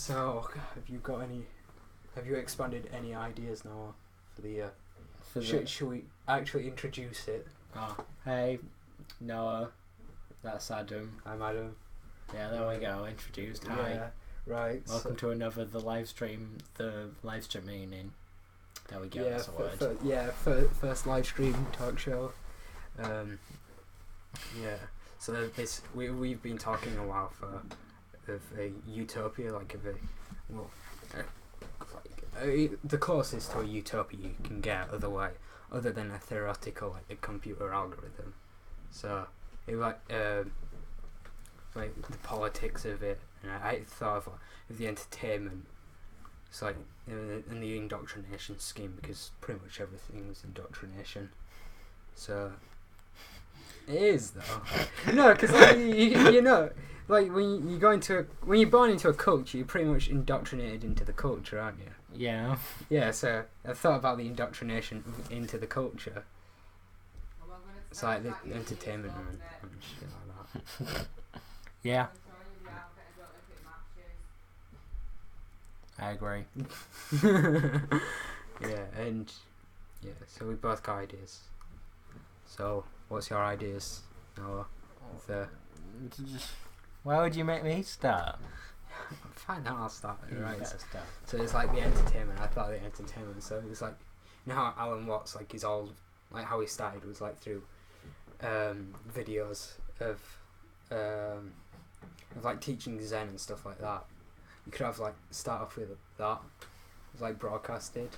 So, have you expanded any ideas now for the should we actually introduce it? Oh, hey, Noah, that's Adam. I'm Adam. Yeah, there we go, introduced. Hi. Yeah, right. Welcome to another the live stream meaning. There we go, Yeah, that's a word. First live stream talk show. Yeah, so we've been talking a while of a utopia, the closest to a utopia you can get other than a theoretical, like a computer algorithm. So it like the politics of it, and I thought of the entertainment. It's like in the indoctrination scheme, because pretty much everything is indoctrination. So it is though. No, because like, you know, like when you're born into a culture, you're pretty much indoctrinated into the culture, aren't you? Yeah. Yeah. So I thought about the indoctrination into the culture. It's like the entertainment and shit like that. Yeah. I agree. So we both got ideas. So what's your ideas, Noah? Why would you make me start? Fine, I'll start. Right. Start. So it's like the entertainment. I thought the entertainment. So it's like, you know how Alan Watts, like he's all like how he started was like through videos of like teaching Zen and stuff like that. You could have like start off with that, it's like broadcasted,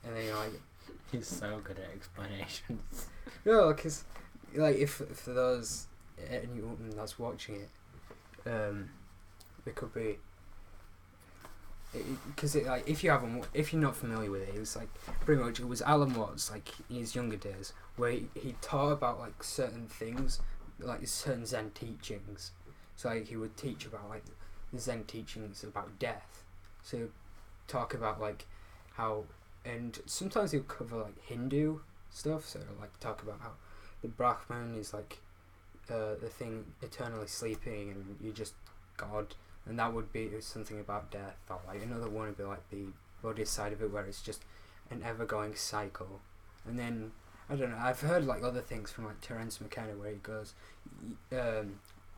and then like He's so good at explanations. no, because like if for those anyone that's watching it, there could be because like if you're not familiar with it, it was like pretty much it was Alan Watts like in his younger days where he taught about like certain things, like certain Zen teachings. So like he would teach about like the Zen teachings about death. So he'd talk about like how, and sometimes he'll cover like Hindu stuff. So like talk about how the Brahman is like the thing eternally sleeping and you're just God, and that would be something about death. Or like another one would be like the Buddhist side of it, where it's just an ever-going cycle. And then I don't know. I've heard like other things from like Terence McKenna where he goes,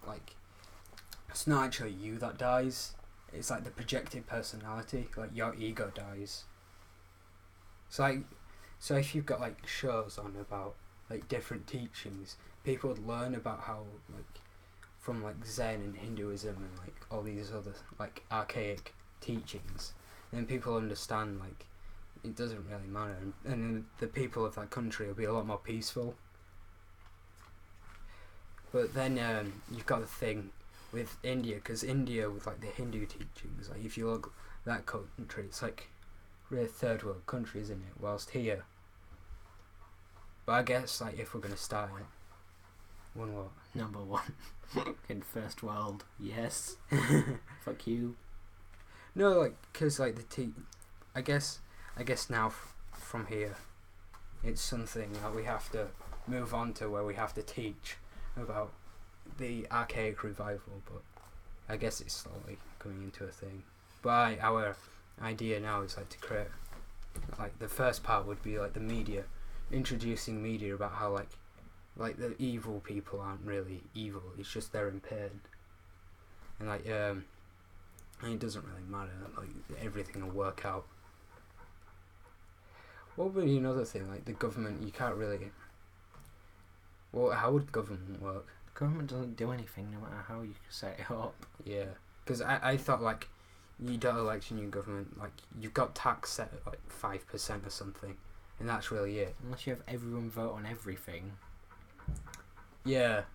like. It's not actually you that dies. It's like the projected personality. Like your ego dies. So if you've got like shows on about like different teachings, people would learn about how like from like Zen and Hinduism and like all these other like archaic teachings. And then people understand like it doesn't really matter, and then the people of that country will be a lot more peaceful. But then you've got the thing with India, because India with like the Hindu teachings, like if you look at that country, it's like really third world country, isn't it? Whilst here, but I guess like if we're gonna start it, what? Number one in first world. Yes. Fuck you. No, like because like I guess now from here, it's something that we have to move on to where we have to teach about the archaic revival, but I guess it's slowly coming into a thing. But our idea now is like to create, like the first part would be like the media, introducing media about how like the evil people aren't really evil, it's just they're in pain, and like and it doesn't really matter, like everything will work out. What would be another thing, like the government, you can't really, well, how would government work? Government doesn't do anything no matter how you set it up. Yeah, because I thought like you don't elect a new government, like you've got tax set at like 5% or something, and that's really it. Unless you have everyone vote on everything. Yeah,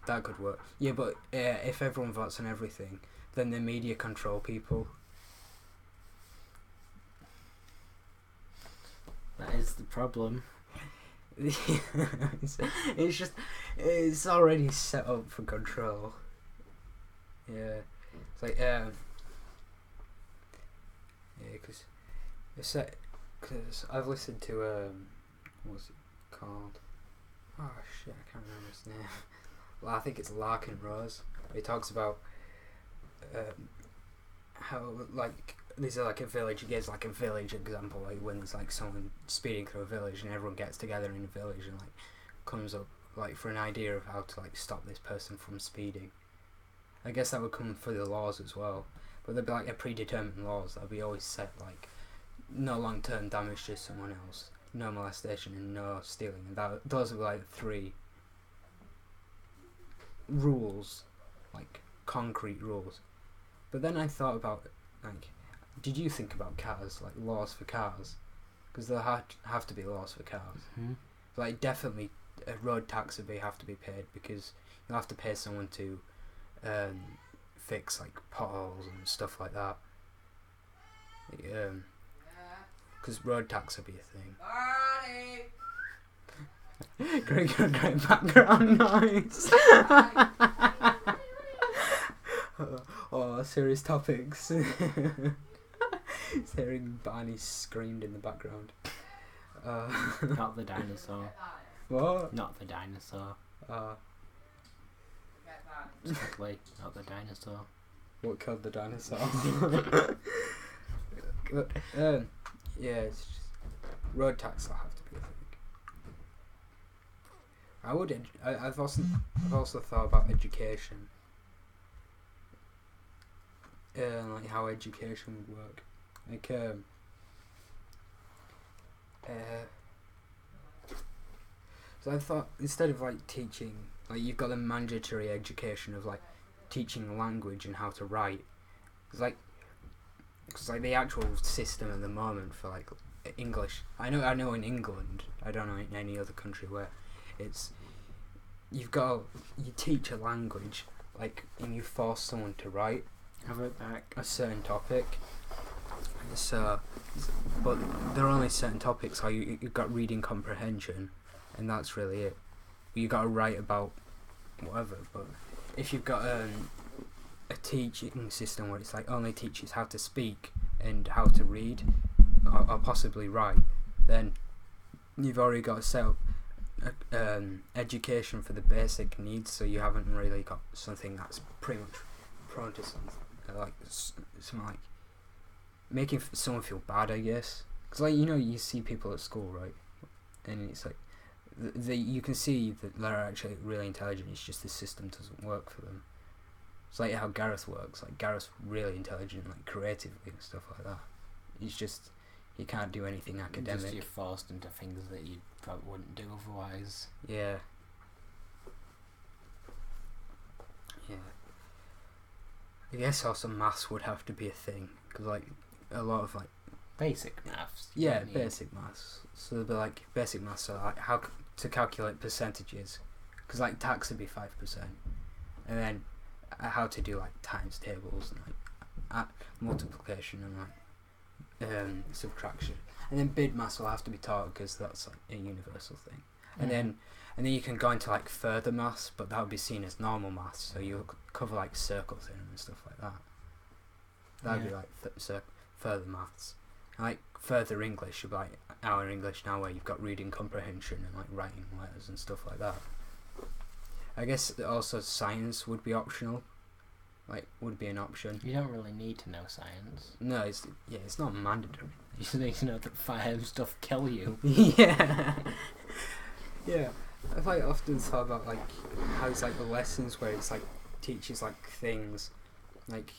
that could work. Yeah, but if everyone votes on everything, then the media control people. That is the problem. it's already set up for control. Yeah, it's like because I've listened to what's it called? Oh shit, I can't remember his name. Well, I think it's Larkin Rose. He talks about how like these are like a village. It gives like a village example, like when there's like someone speeding through a village and everyone gets together in a village and like comes up like for an idea of how to like stop this person from speeding. I guess that would come for the laws as well, but there'd be like a predetermined laws that would be always set, like no long-term damage to someone else, no molestation, and no stealing. And those are like 3 rules, like concrete rules. But then I thought about, like, did you think about cars, like laws for cars? Because there have to be laws for cars. Mm-hmm. Like definitely a road tax would have to be paid, because you'll have to pay someone to fix like potholes and stuff like that. Because road tax would be a thing. Great background noise. Oh, serious topics. Hearing Barney screamed in the background. Not the dinosaur. What? Not the dinosaur. Exactly, not the dinosaur. What killed the dinosaur? Yeah, it's just road tax will have to be a thing. I've also thought about education. Like how education would work. Like so I thought instead of like teaching, like you've got the mandatory education of like teaching language and how to write. It's like the actual system at the moment for like English. I know in England. I don't know in any other country where it's you teach a language, like, and you force someone to write a certain topic. So, but there are only certain topics. How you've got reading comprehension, and that's really it. You got to write about whatever. But if you've got a teaching system where it's like only teaches how to speak and how to read or possibly write, then you've already got to set up education for the basic needs. So you haven't really got something that's pretty much prone to something like making someone feel bad, I guess. Because like you see people at school, right, and it's like you can see that they're actually really intelligent. It's just the system doesn't work for them. It's like how Gareth works. Like Gareth's really intelligent, like creatively and stuff like that. It's just you can't do anything academic. Just you're forced into things that you probably wouldn't do otherwise. Yeah. Yeah. I guess also maths would have to be a thing, because like a lot of like basic maths. Yeah, basic maths. So there'd be like basic maths, so like how to calculate percentages, because like tax would be 5%, and then how to do like times tables and like multiplication and like subtraction, and then bid maths will have to be taught because that's like a universal thing, and then you can go into like further maths, but that would be seen as normal maths, so you'll cover like circle theorem and stuff like that. That would be like further maths. And, like further English would be like our English now, where you've got reading comprehension and like writing letters and stuff like that. I guess also science would be optional, like would be an option. You don't really need to know science. No, it's not mandatory. You just need to know that fire and stuff kill you. Yeah. Yeah. I've like often thought about like how it's like the lessons where it's like teaches like things like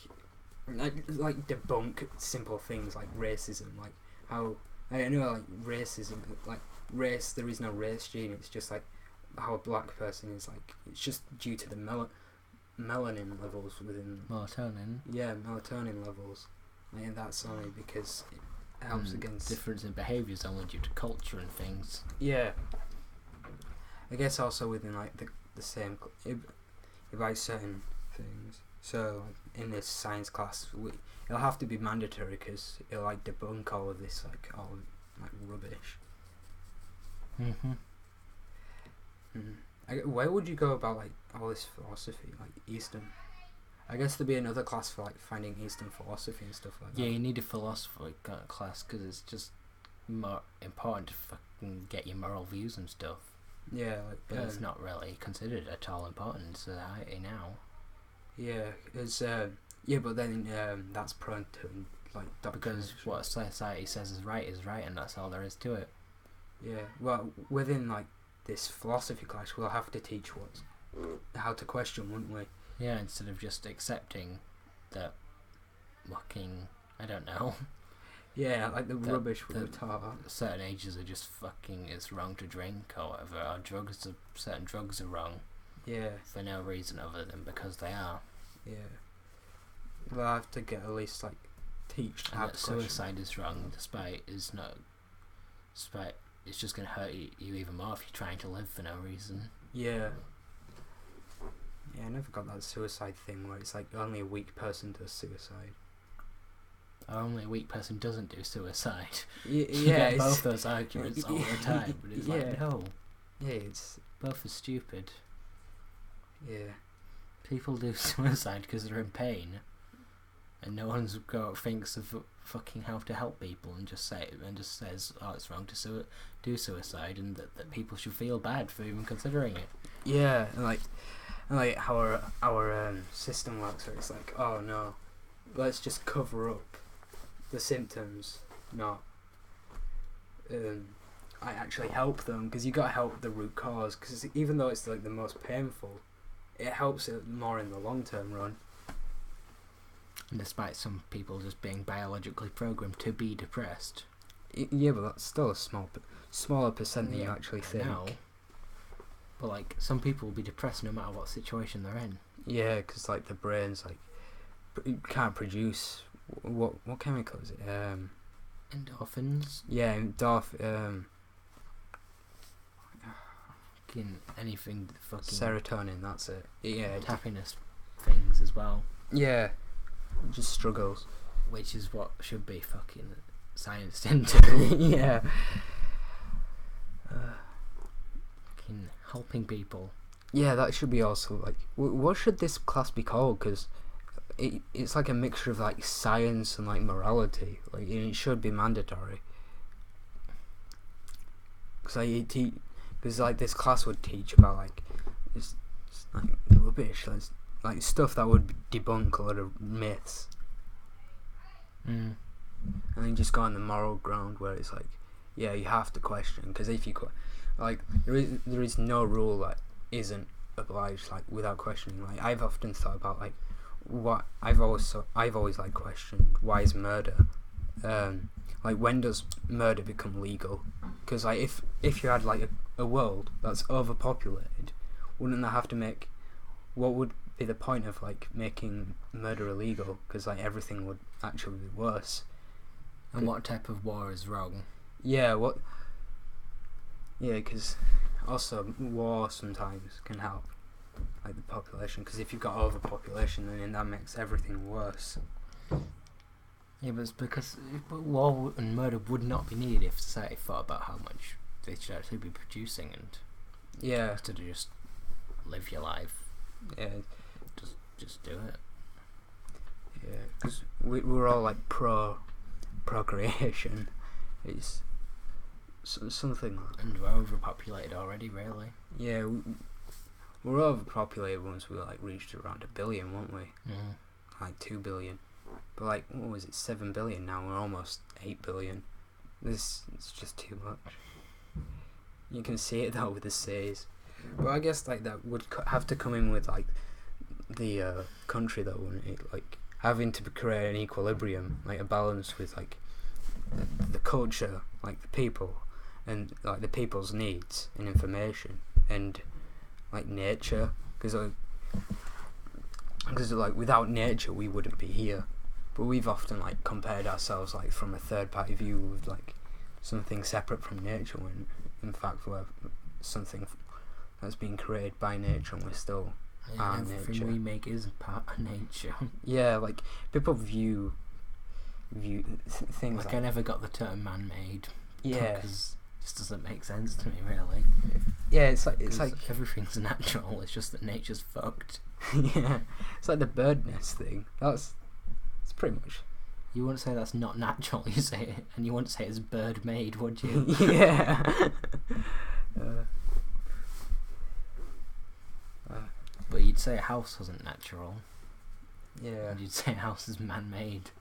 debunk simple things like racism, like how I know like racism, like race, there is no race gene. It's just like how a black person is like, it's just due to the melanin levels within melatonin. Yeah, melatonin levels. And that's only because it helps against difference in behaviour is only due to culture and things. Yeah. I guess also within like the same like certain things. So in this science class, it'll have to be mandatory because it'll like debunk all of this like rubbish. Where would you go about like all this philosophy, like Eastern? I guess there'd be another class for like finding Eastern philosophy and stuff like that. Yeah, you need a philosophy class because it's just more important to fucking get your moral views and stuff. Yeah, like, but it's not really considered at all important in society now. Yeah, because Yeah, but then that's prone to like Because what society says is right, and that's all there is to it. Yeah, well, within like this philosophy class, we'll have to teach how to question, wouldn't we? Yeah, instead of just accepting that fucking, I don't know. Yeah, like the rubbish we were taught. Certain ages are just fucking, it's wrong to drink or whatever, or certain drugs are wrong. Yeah. For no reason other than because they are. Yeah. We'll have to get at least like teach how to question. Suicide is wrong, despite it's just going to hurt you even more if you're trying to live for no reason. Yeah. Yeah, I never got that suicide thing where it's like only a weak person does suicide. Only a weak person doesn't do suicide. Yeah, you get both those arguments all the time, but it's like, no. Yeah, it's... Both are stupid. Yeah. People do suicide because they're in pain, and no one's thinks of fucking how to help people and just says, oh, it's wrong to do suicide, and that people should feel bad for even considering it. Yeah, and like how our system works, where it's like, oh no, let's just cover up the symptoms, not I actually help them, because you got to help the root cause, because even though it's like the most painful, it helps it more in the long term run. And despite some people just being biologically programmed to be depressed. Yeah, but that's still a smaller percent than you actually think. No. But like, some people will be depressed no matter what situation they're in. Yeah, because like the brain's like can't produce what chemical is it? Endorphins. Yeah, anything fucking serotonin. That's it. Yeah, happiness things as well. Yeah, just struggles, which is what should be fucking scienced into. Yeah. Fucking helping people. Yeah, that should be also like. What should this class be called? Because it's like a mixture of like science and like morality. Like it should be mandatory. Because like this class would teach about like it's like rubbish, like stuff that would debunk a lot of myths. And then just go on the moral ground where it's like, yeah, you have to question, because if you like there is no rule that isn't obliged like without questioning. Like I've often thought about like what I've always like questioned, why is murder like when does murder become legal? Because like if you had like a world that's overpopulated, wouldn't that have to make, what would be the point of like making murder illegal? Because like everything would actually be worse. And what type of war is wrong? Yeah, because also war sometimes can help like the population, because if you've got overpopulation, then that makes everything worse. Yeah, but it's because war and murder would not be needed if society thought about how much they should actually be producing, and instead of just live your life. Yeah, just do it. Yeah, because we're all like procreation. It's something like, and we're overpopulated already, really. Yeah, we're overpopulated once we like reached around 1 billion, weren't we? Like 2 billion. But like, what was it, 7 billion now? We're almost 8 billion. It's just too much. You can see it though with the cities. But I guess like that would have to come in with like the country that wouldn't it, like having to create an equilibrium, like a balance with like the culture, like the people, and like the people's needs and information, and like nature, because like without nature we wouldn't be here. But we've often like compared ourselves like from a third party view with like something separate from nature, when in fact we're something that's been created by nature, and we're still everything nature. We make is part of nature. Yeah, like people view things like I never got the term man-made. Yeah, because it just doesn't make sense to me, really. Yeah, it's like everything's natural. It's just that nature's fucked. Yeah, it's like the bird nest thing. It's pretty much. You wouldn't say that's not natural. You say it, and you wouldn't say it's bird made, would you? Yeah. But you'd say a house wasn't natural. Yeah. And you'd say a house is man-made.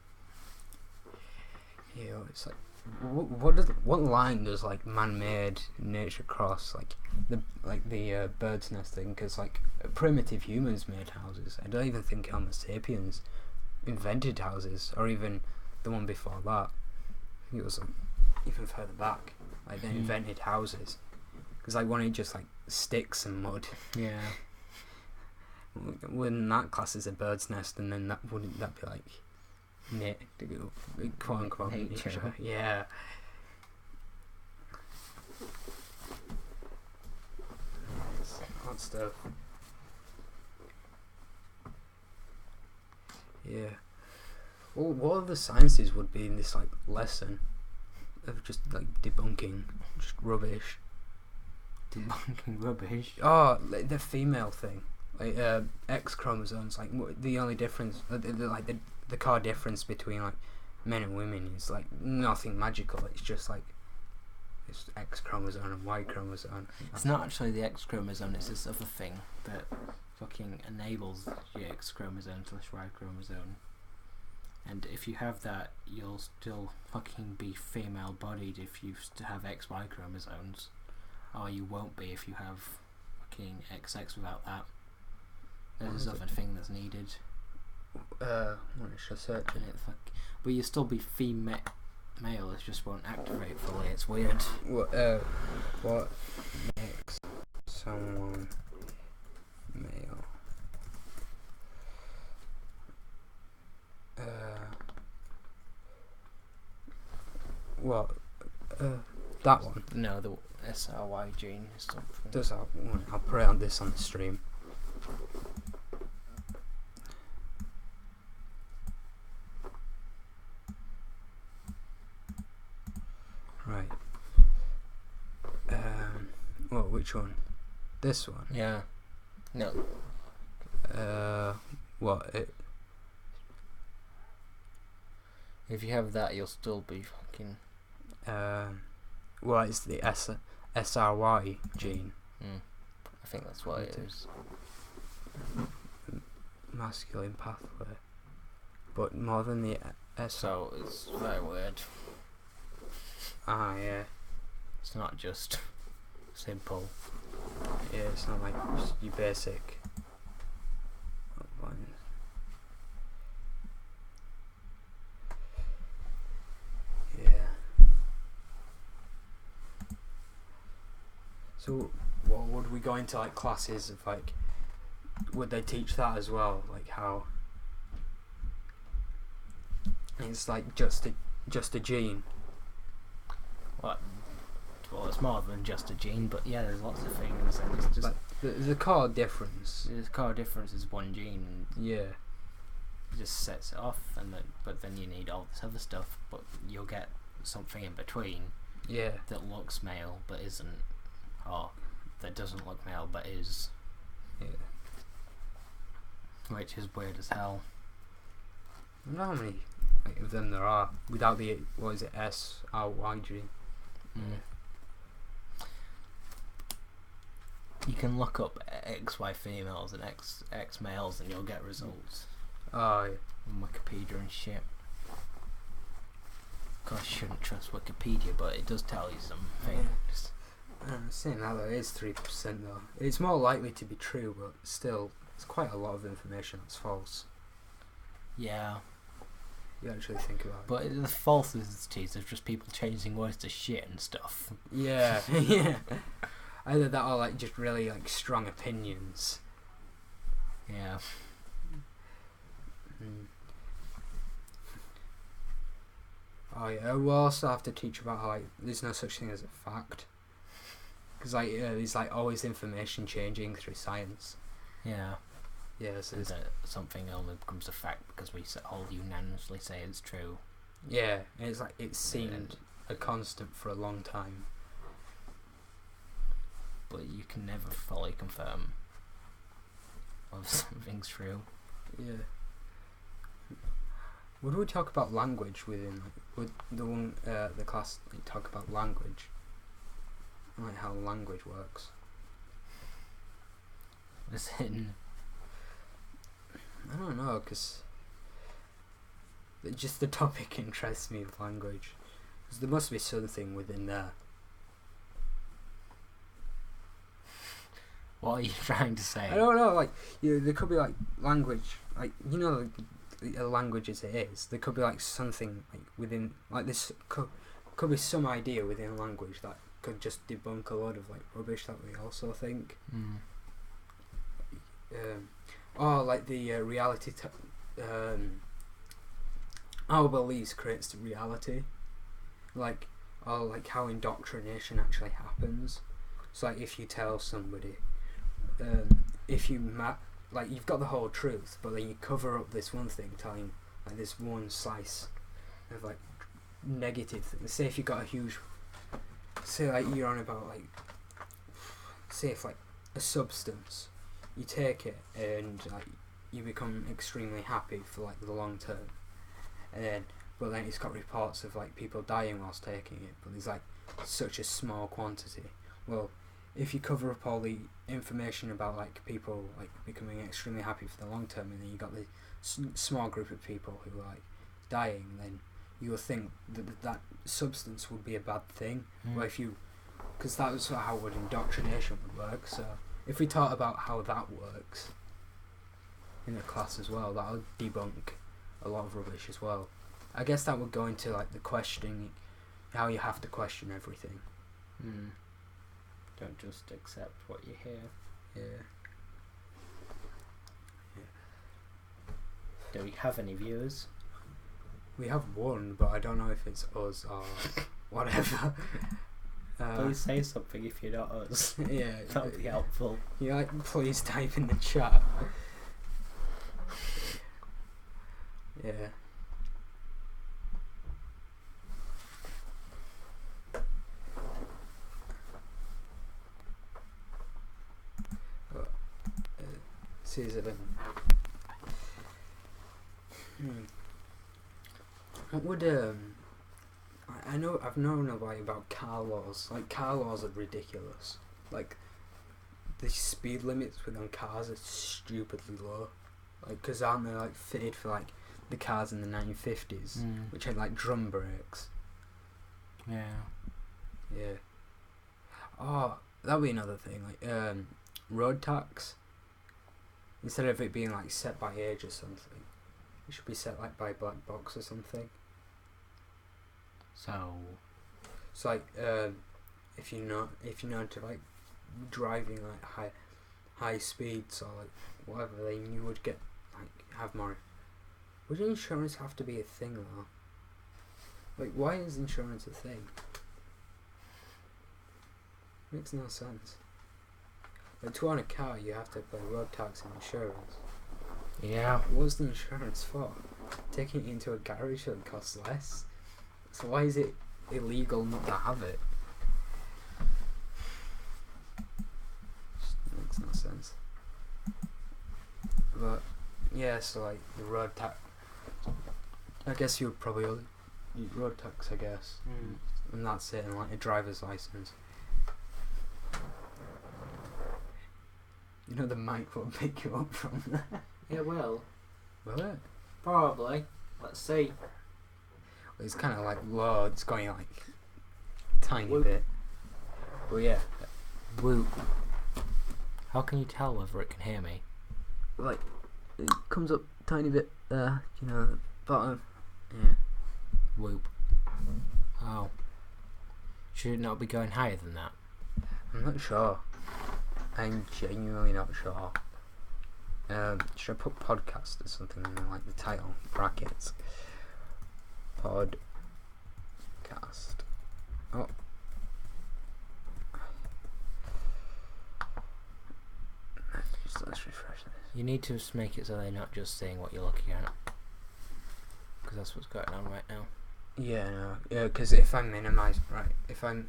Yeah, it's like what line does like man-made nature cross like the bird's nest thing? Because like primitive humans made houses. I don't even think Homo sapiens invented houses, or even the one before that. I think it was like, even further back. Like they invented houses. Because like one, it just like sticks and mud. Yeah. Wouldn't that class as a bird's nest? And then wouldn't that be like quote unquote nature? Yeah. Odd stuff. Yeah. Well, what other sciences would be in this like lesson of just like debunking just rubbish? Debunking rubbish. Oh, like the female thing, like X chromosomes. Like the only difference, the core difference between like men and women is like nothing magical. It's just like it's X chromosome and Y chromosome. It's not actually the X chromosome. It's this other thing that fucking enables the X chromosome / Y chromosome. And if you have that, you'll still fucking be female-bodied if you have XY chromosomes. Or you won't be if you have fucking XX without that. There's this other thing that's needed. What should I search it? But you'll still be female. It just won't activate fully. It's weird. What makes someone male? That one. No, the SRY gene is something. I'll put it on this on the stream. Right. Which one? This one? Yeah. No. What? If you have that, you'll still be fucking. It's the SRY gene. I think that's what it is. Masculine pathway. But more than the So it's very weird. Ah, yeah. It's not just simple. Yeah, it's not like just your basic. Yeah. So, what would we go into like classes of like? Would they teach that as well? Like how? It's like just a gene. What? Well, it's more than just a gene, but yeah, there's lots of things, and it's just like the core difference. The core difference is one gene. Yeah. It just sets it off, but then you need all this other stuff. But you'll get something in between. Yeah. That looks male but isn't, or that doesn't look male but is. Yeah. Which is weird as hell. I don't know how many of them there are without the SRY gene. You can look up XY females and X males and you'll get results. Oh, yeah. On Wikipedia and shit. Of course, you shouldn't trust Wikipedia, but it does tell you some things. Saying that though, it is 3% though. It's more likely to be true, but still, it's quite a lot of information that's false. Yeah. You actually think about it. But the falsities of just people changing words to shit and stuff. Yeah, yeah. Either that or like just really like strong opinions. Yeah. Oh yeah, we'll also have to teach about how like there's no such thing as a fact. Because like there's like always information changing through science. Yeah. Yeah, so something only becomes a fact because we all unanimously say it's true. Yeah, and it's like it seemed a constant for a long time. But you can never fully confirm whether something's true. Yeah. Would we talk about language within? Would the class talk about language? Like how language works? As in, I don't know, because just the topic interests me of language. Because there must be something within there. What are you trying to say? I don't know, like, there could be, like, language, like, a language as it is, there could be, like, something, like, within, like, this could be some idea within language that could just debunk a lot of, like, rubbish that we also think. Like the reality our beliefs creates the reality, like how indoctrination actually happens. So like if you tell somebody if you like you've got the whole truth, but then you cover up this one thing, telling like this one slice of like negative things. Say if you got say like you're on about like, say if like a substance, you take it and like you become extremely happy for like the long term, but then it's got reports of like people dying whilst taking it, but there's like such a small quantity. Well, if you cover up all the information about like people like becoming extremely happy for the long term, and then you got the small group of people who are like dying, then you will think that substance would be a bad thing. Well, because that was how would indoctrination would work. So if we talk about how that works in the class as well, that would debunk a lot of rubbish as well. I guess that would go into like the questioning, how you have to question everything. Don't just accept what you hear. Yeah. Do we have any viewers? We have one, but I don't know if it's us or whatever. Please say something if you're not us. Yeah. That would be helpful. Yeah, like, please type in the chat. Yeah. Caesar then. What would I've known about car laws. Like car laws are ridiculous. Like the speed limits within cars are stupidly low. Like, cause aren't they like fitted for like the cars in the 1950s, which had like drum brakes. Yeah. Yeah. Oh, that'd be another thing. Like road tax. Instead of it being like set by age or something, it should be set like by black box or something. So like if you know to like driving like high speeds or like whatever, then you would get like have more. Would insurance have to be a thing though? Like, why is insurance a thing? Makes no sense. Like, to own a car, you have to pay road tax and insurance. yeah. What's the insurance for? Taking it into a garage should cost less. So why is it illegal not to have it? Just makes no sense. But yeah, so like the road tax. I guess you would probably use road tax, I guess, and that's it, and like a driver's license. You know the mic will pick you up from there. It will. Will it? Probably. Let's see. Well, it's kind of like low. It's going like tiny Whoop. bit. But yeah. Whoop. How can you tell whether it can hear me? Like it comes up tiny bit there. You know, the bottom. Yeah. Whoop. Oh. Should it not be going higher than that? I'm not sure. I'm genuinely not sure. Should I put podcast or something in like the title brackets? Podcast. Oh. Let's refresh this. You need to just make it so they're not just seeing what you're looking at. Because that's what's going on right now. Yeah, no. Yeah, because if I minimise, right, if I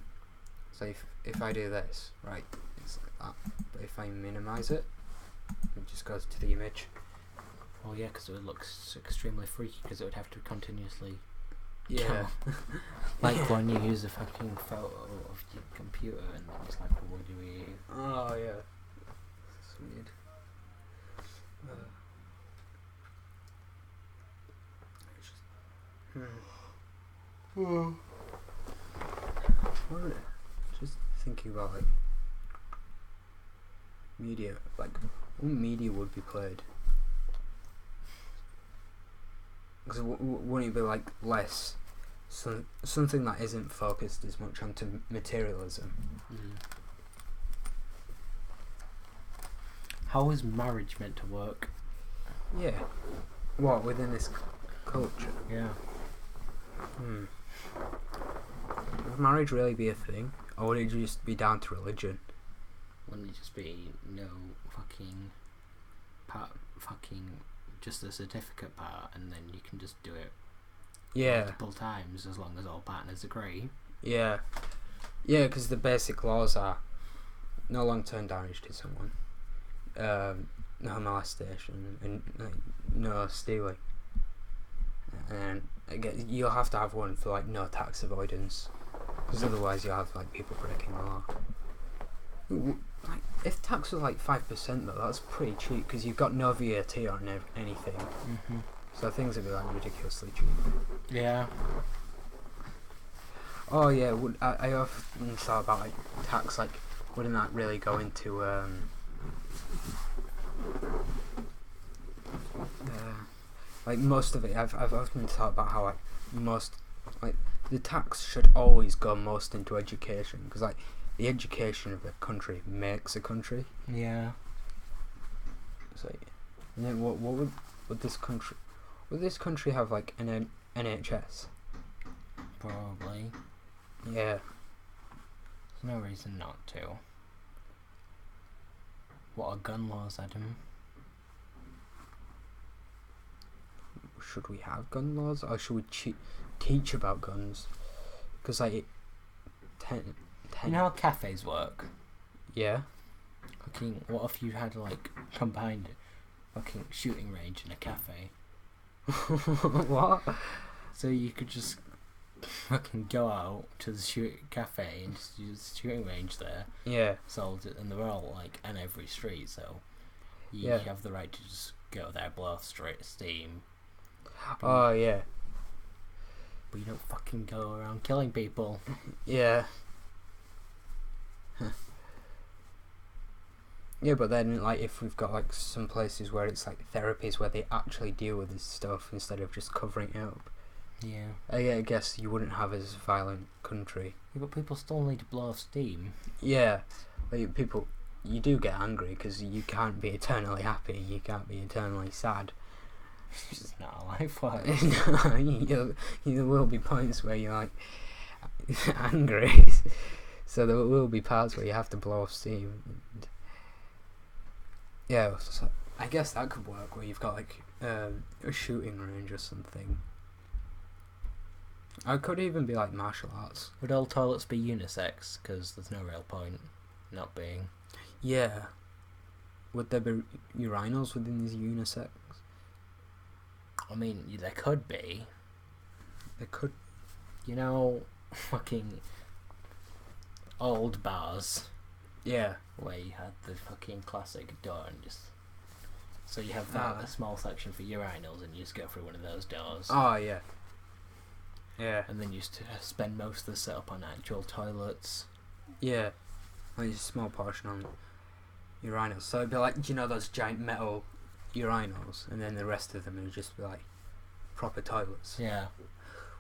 do this, right, it's like that. But if I minimise it, it just goes to the image. Well, yeah, because it would look extremely freaky because it would have to continuously... Yeah. Like when you use a fucking photo of your computer and then it's like, what do we... Oh, yeah. It's weird. What just thinking about like media, like what media would be played? Because wouldn't it be like less something that isn't focused as much onto materialism? How is marriage meant to work? Yeah. What, within this culture? Yeah. Would marriage really be a thing, or would it just be down to religion? Wouldn't it just be no fucking just the certificate part, and then you can just do it multiple times as long as all partners agree? Yeah, because the basic laws are no long-term damage to someone, no molestation, and no stealing. And again, you'll have to have one for like no tax avoidance, because otherwise you'll have like people breaking the law. Like, if tax was like 5% though, that's pretty cheap because you've got no VAT on anything. So things would be like ridiculously cheap. Yeah. Oh yeah, I often thought about like tax, like wouldn't that really go into like most of it? I've often thought about how like the tax should always go most into education, because like the education of a country makes a country. Yeah. So, and then what would this country have like an NHS? Probably. Yeah. There's no reason not to. What are gun laws, Adam? Should we have gun laws, or should we teach about guns? Because like, you know how cafes work? Yeah. Fucking, what if you had like combined fucking shooting range in a cafe? What? So you could just fucking go out to the cafe and just use the shooting range there. Yeah. Sold it, and they're all like in every street, so you have the right to just go there, blow off straight steam. Oh yeah. But you don't fucking go around killing people. Yeah. Yeah, but then like if we've got like some places where it's like therapies where they actually deal with this stuff instead of just covering it up. Yeah. I guess you wouldn't have as violent country. Yeah, but people still need to blow off steam. Yeah, like people, you do get angry because you can't be eternally happy. You can't be eternally sad. It's just not how life works. There will be points where you're like angry. So there will be parts where you have to blow off steam. Yeah, so I guess that could work where you've got like a shooting range or something. Or it could even be like martial arts. Would all toilets be unisex? Because there's no real point not being. Yeah. Would there be urinals within these unisex? I mean, there could be. There could. You know, fucking old bars. Yeah. Where you had the fucking classic door and just... So you have that, a small section for urinals, and you just go through one of those doors. Oh, yeah. Yeah. And then you just spend most of the setup on actual toilets. Yeah. Like a small portion on urinals. So it'd be like, you know those giant metal urinals, and then the rest of them would just be like proper toilets. Yeah.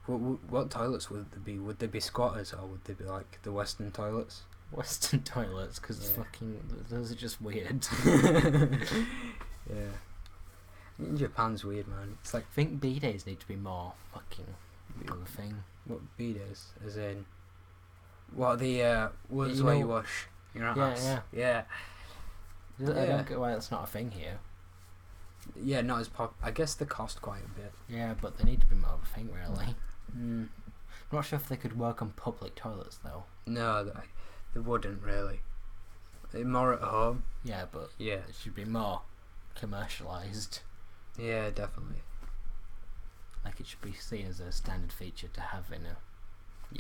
What toilets would they be? Would they be squatters, or would they be like the Western toilets? Western toilets, because it's fucking... Those are just weird. Yeah. Japan's weird, man. It's like... I think bidets need to be more fucking of a thing. What bidets? As in... What, the woods where you wash your ass? Yeah. I don't get why that's not a thing here. Yeah, not as I guess they cost quite a bit. Yeah, but they need to be more of a thing, really. I'm not sure if they could work on public toilets, though. No, they wouldn't, really. They're more at home. Yeah, but yeah, it should be more commercialised. Yeah, definitely. Like, it should be seen as a standard feature to have in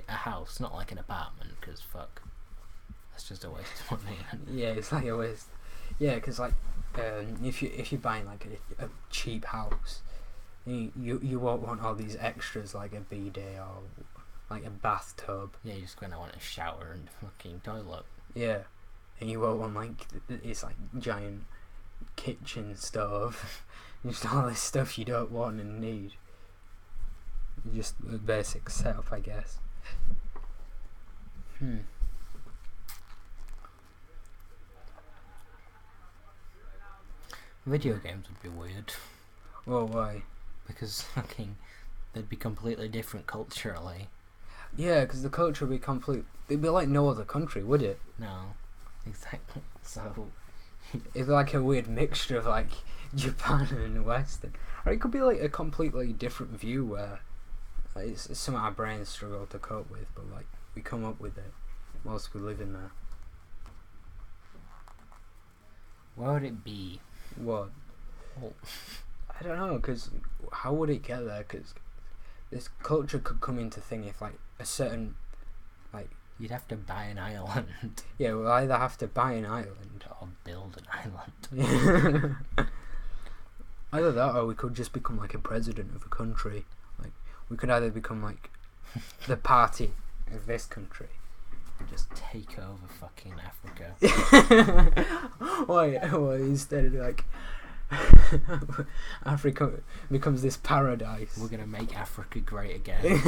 a house, not like an apartment, because fuck, that's just a waste of money. Yeah, it's like a waste. Yeah, because like if you're buying like a cheap house, You won't want all these extras like a bidet or like a bathtub. Yeah, you're just gonna want a shower and fucking toilet. Yeah, and you won't want like it's like giant kitchen stove. Just all this stuff you don't want and need. Just a basic setup, I guess. Video games would be weird. Well, why? Because fucking they'd be completely different culturally. Yeah, because the culture would be complete. It'd be like no other country, would it? No, exactly. So It'd be like a weird mixture of like Japan and Western. Or it could be like a completely different view where it's something our brains struggle to cope with, but like we come up with it whilst we live in there. what would it be? What? Well, I don't know, because how would it get there? Because this culture could come into thing if like a certain like you'd have to buy an island yeah, we'll either have to buy an island or build an island. either that or we could just become like a president of a country. Like we could either become like the party of this country. Just take over fucking Africa. Why? Well, instead of like Africa becomes this paradise. We're gonna make Africa great again.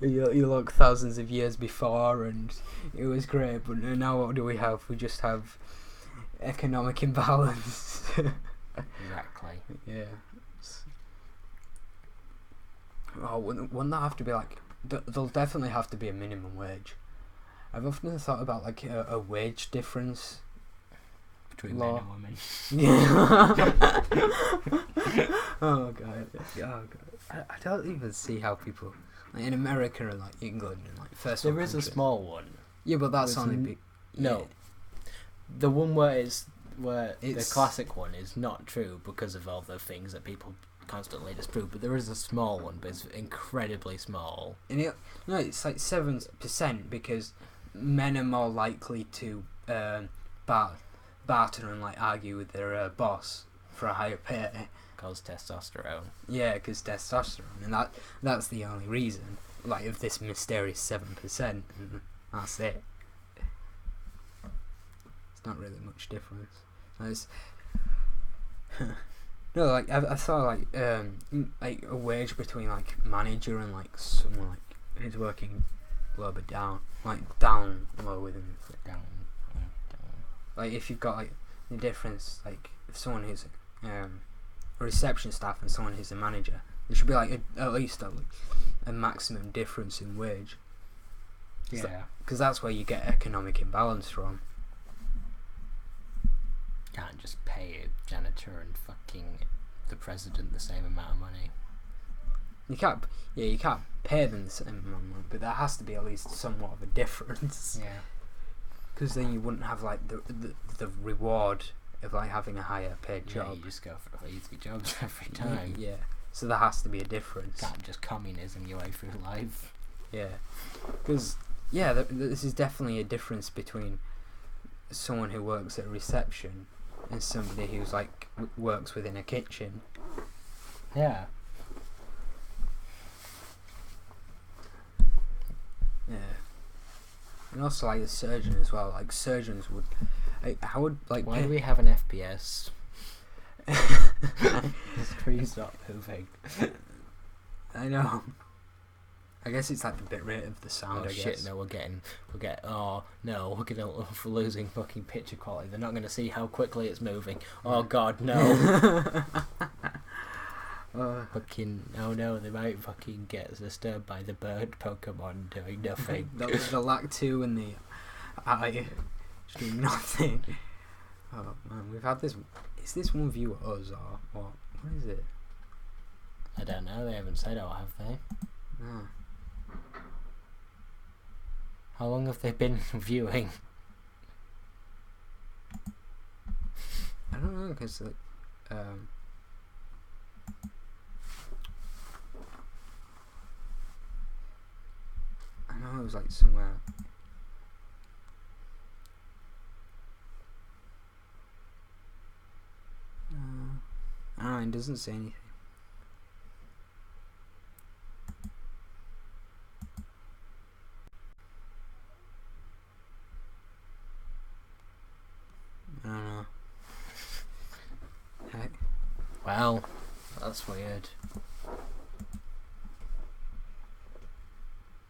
You look thousands of years before and it was great, but now what do we have? We just have economic imbalance. Exactly. Yeah. Oh, wouldn't that have to be like? There'll definitely have to be a minimum wage. I've often thought about like a wage difference Between law. men and women. Yeah. Oh god. I don't even see how people like in America and like England and like first world There is a countries. small one. Yeah, but that's There's only n- big. No. The one where the It's- classic one is not true because of all the things that people constantly disprove, but there is a small one, but it's incredibly small. And it's like 7% because men are more likely to barter and like argue with their boss for a higher pay. Cause testosterone. Yeah, because testosterone, and that's the only reason. Like of this mysterious 7%, and that's it. It's not really much difference. It's no, like I saw like a wage between like manager and like someone like who's working a little bit down, like down lower than Down. like if you've got like the difference, like if someone who's a reception staff and someone who's a manager, there should be like at least a maximum difference in wage. Yeah. Because that's where you get economic imbalance from. Can't just pay a janitor and fucking the president the same amount of money. You can't pay them the same amount of money, but there has to be at least somewhat of a difference. Yeah. Because then you wouldn't have like the reward of like having a higher paid Yeah, job. you just go for the easy jobs every time. Yeah. So there has to be a difference. Can't just communism your way through life. Yeah. Because this is definitely a difference between someone who works at reception and somebody who's like works within a kitchen. Yeah. Yeah. And also like a surgeon as well. Like surgeons would, how would like. Why do we have an FPS? The screen's not moving. I know. I guess it's like the bit rate of the sound. Oh I shit! guess. No, we're losing fucking picture quality. They're not gonna see how quickly it's moving. Oh god, no! Fucking no! They might fucking get disturbed by the bird Pokemon doing nothing. the lack 2 and the eye just doing nothing. Oh man, we've had this. Is this one view at us or what? What is it? I don't know. They haven't said, have they? No. How long have they been viewing? I don't know because like, I know it was like somewhere. I don't know, it doesn't say anything. That's weird.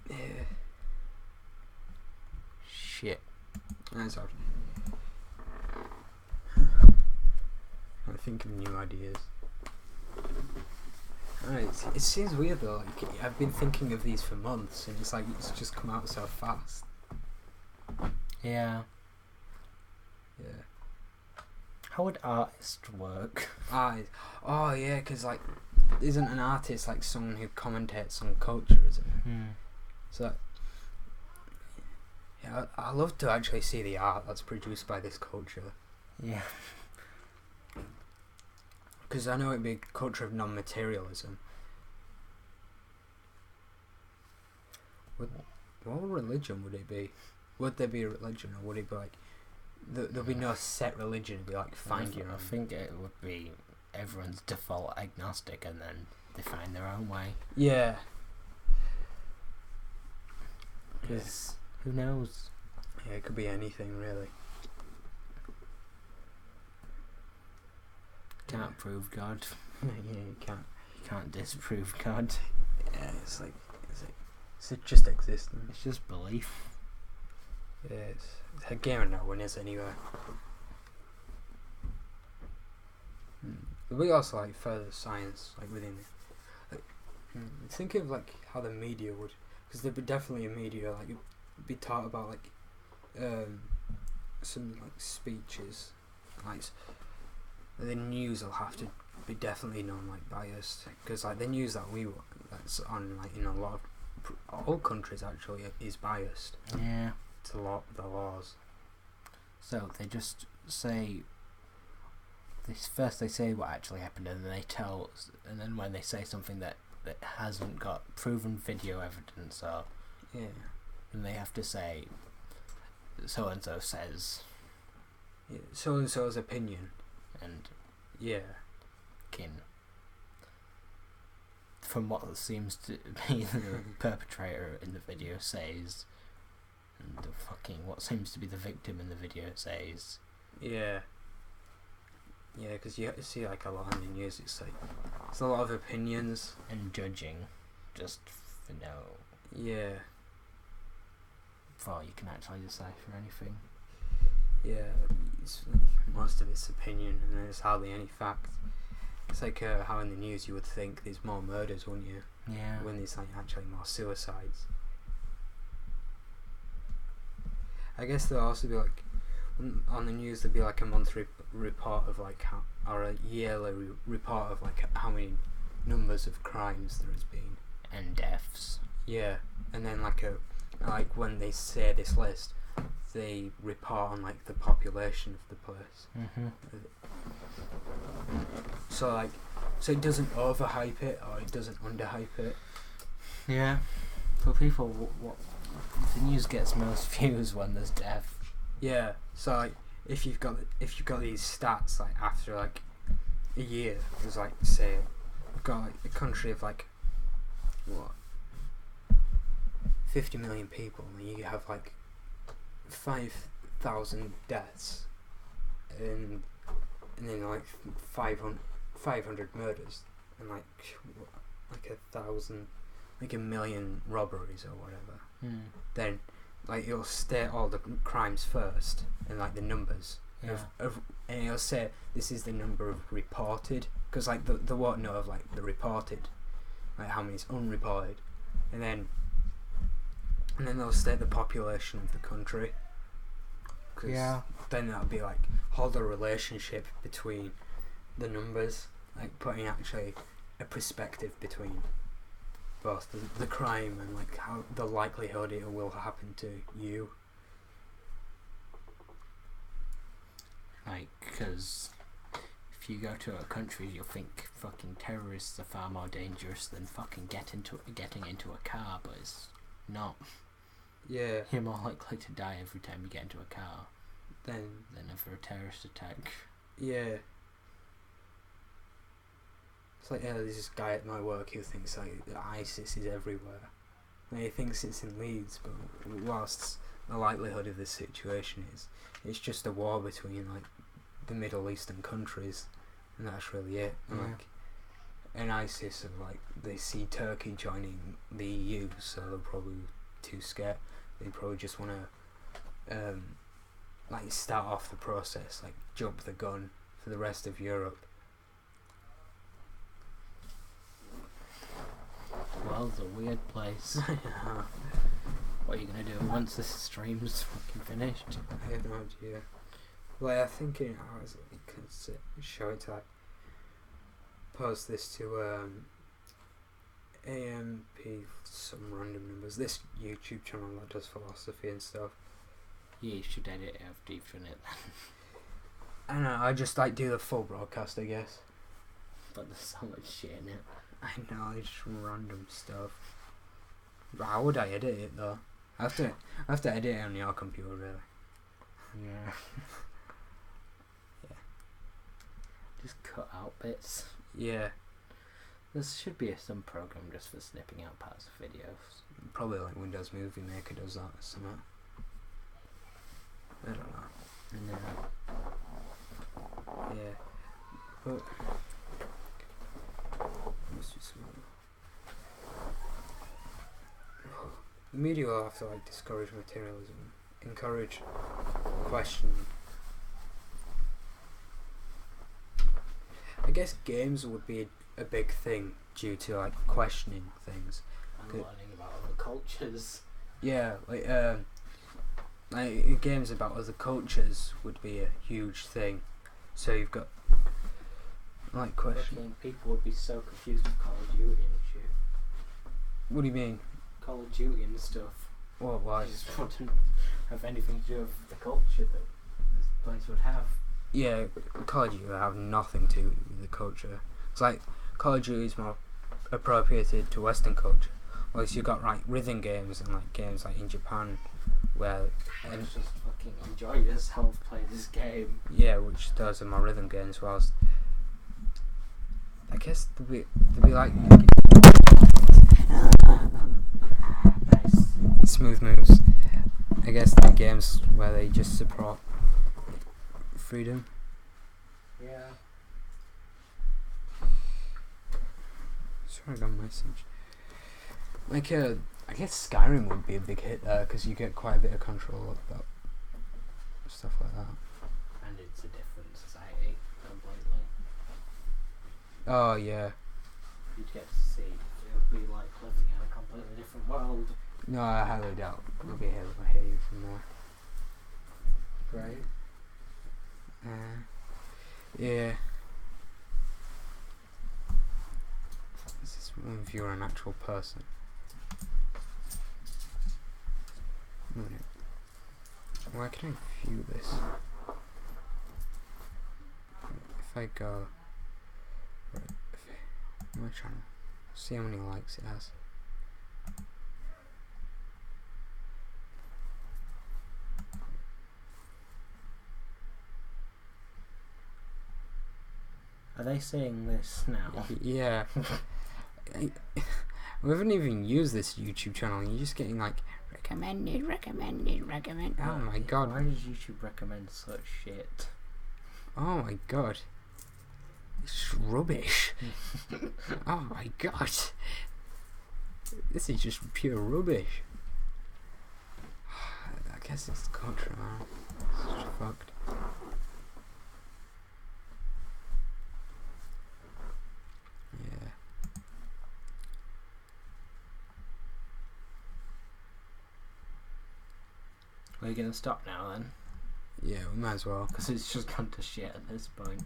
Yeah. Shit. That's hard. I think of new ideas. It seems weird though. Like, I've been thinking of these for months, and it's like it's just come out so fast. Yeah. Yeah. How would artists work? Oh yeah, because like, isn't an artist like someone who commentates on culture, isn't it? So. Yeah, I love to actually see the art that's produced by this culture. Yeah. Because I know it'd be a culture of non-materialism. What religion would it be? Would there be a religion, or would it be like there'll be no set religion? It'd be like find your own. I think it would be everyone's default agnostic, and then they find their own way. Yeah. Because who knows? Yeah, it could be anything really. Can't prove God. Yeah, you can't. You can't disprove God. Yeah, it's just existence. It's just belief. Yeah, it's a game of no winners anyway. We also like further science like within it. Think of like how the media would, because there'd be definitely a media like it'd be taught about like some like speeches, like the news will have to be definitely non like biased, because like the news that's on like in a lot of all countries actually is biased. Yeah. To the laws. So they just say this first. They say what actually happened, and then they tell. And then when they say something that hasn't got proven video evidence, or then they have to say so and so says. Yeah, so and so's opinion. And from what seems to be the perpetrator in the video says, and what seems to be the victim in the video says. Yeah, because you see like a lot in the news, it's like there's a lot of opinions and judging, just for no. Yeah. Before you can actually decipher anything. Yeah, most of it's opinion, and there's hardly any fact. It's like how in the news you would think there's more murders, wouldn't you? Yeah. When there's like actually more suicides. I guess there'll also be like on the news there'll be like a monthly report of like or a yearly report of like how many numbers of crimes there has been and deaths. Yeah, and then like when they say this list, they report on like the population of the place. So it doesn't overhype it or it doesn't underhype it. Yeah, for people, what the news gets most views when there's death. Yeah, so like if you've got these stats like after like a year, there's like say we've got like a country of like what 50 million people, and you have like 5,000 deaths, and then like 500 murders, and like 1,000, like 1 million robberies or whatever. Then like it'll state all the crimes first and like the numbers of and it'll say this is the number of reported, because like the won't know of like the reported, like how many's unreported, and then they'll state the population of the country, because then that'll be like hold a relationship between the numbers, like putting actually a perspective between both the crime and like how the likelihood it will happen to you. Like, because if you go to a country, you'll think fucking terrorists are far more dangerous than fucking getting into a car, but it's not. Yeah. You're more likely to die every time you get into a car than for a terrorist attack. Yeah. It's like, there's this guy at my work who thinks like ISIS is everywhere. And he thinks it's in Leeds, but whilst the likelihood of this situation is, it's just a war between like the Middle Eastern countries, and that's really it. And, like, an ISIS of like they see Turkey joining the EU, so they're probably too scared. They probably just want to like start off the process, like jump the gun for the rest of Europe. Well, it's a weird place. Yeah. What are you gonna do once this stream's fucking finished? I have no idea. Like I'm thinking, I was like, show it to like post this to AMP some random numbers. This YouTube channel that does philosophy and stuff. Yeah, you should edit it after you've done it. I don't know. I just like do the full broadcast, I guess. But there's so much shit in it. I know, it's just random stuff. But how would I edit it though? I have to edit it on your computer, really. Yeah. Yeah. Just cut out bits. Yeah. There should be some program just for snipping out parts of videos. Probably like Windows Movie Maker does that or something. I don't know. No. Yeah. But must be some. The media will have to like discourage materialism, encourage questioning. I guess games would be a big thing due to like questioning things. And learning about other cultures. Yeah, like games about other cultures would be a huge thing. So you've got like question. People would be so confused with Call of Duty and shit. What do you mean? Call of Duty and stuff. Well, why? I just wouldn't have anything to do with the culture that this place would have. Yeah, Call of Duty would have nothing to do with the culture. It's like Call of Duty is more appropriated to Western culture. Whereas you've got like rhythm games and like games like in Japan where And just fucking enjoy yourself, play this game. yeah, which those are my rhythm games. Whilst I guess there'd be like Nice. smooth moves. I guess the games where they just support freedom. Yeah. Sorry, I got a message. Like, I guess Skyrim would be a big hit there because you get quite a bit of control about stuff like that. And it's a different society completely. Oh yeah. You'd get to see, it would be like living in a completely different world. No, I highly doubt we'll be able to hear you from there. Right. Yeah. This is if you're an actual person. Why can I view this? If I go right, my channel, see how many likes it has. Are they saying this now? Yeah. We haven't even used this YouTube channel and you're just getting like recommended. Oh my god. Why does YouTube recommend such shit? Oh my god. It's rubbish. Oh my god. This is just pure rubbish. I guess it's the culture, man. It's just fucked. Yeah. Are you gonna stop now then? Yeah, we might as well. Because it's just gone to shit at this point.